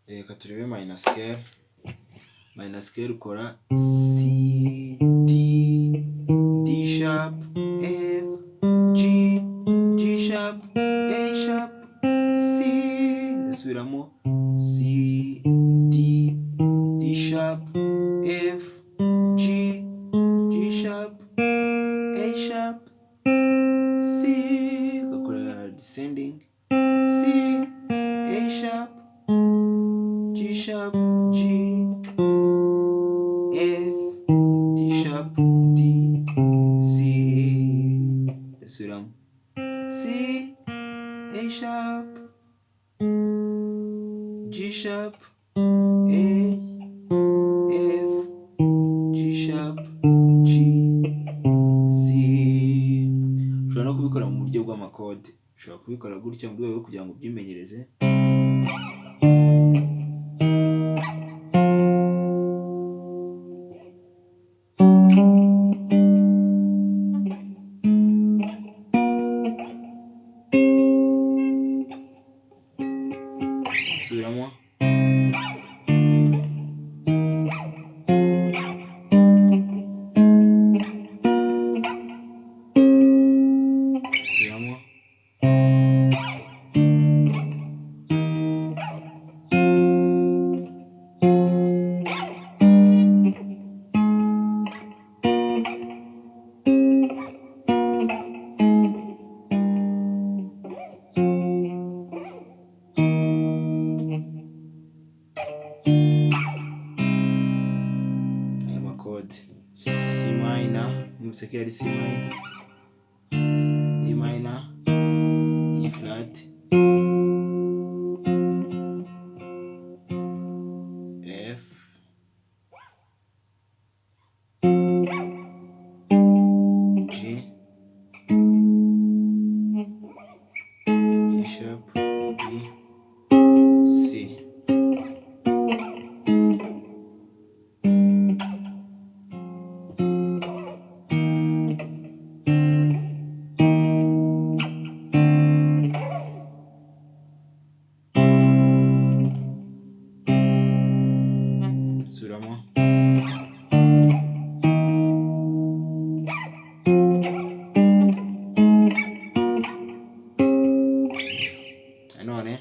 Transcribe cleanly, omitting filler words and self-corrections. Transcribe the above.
Reka turebe minor scale. Minor scale ukora C, D, D sharp, F, G, G sharp, A sharp, C. Ndasubiramo C, D, D sharp, F, G, G sharp, A sharp, C. Ugakora descending C, A sharp, G sharp, G, F, D sharp, D, C. Ndasubiramo C, A sharp, G sharp, A, F, G sharp, G, C. Ushobora no kubikora mu buryo bw'amakode. Ushobora kubikora gutya mu rwego rwo kugira ngo ubyimenyereze. Subiramo subiramo aya makode. C minor, nibutse ko yari C minor, D minor, E flat, F, G, G sharp, B, C. Subiramo nanone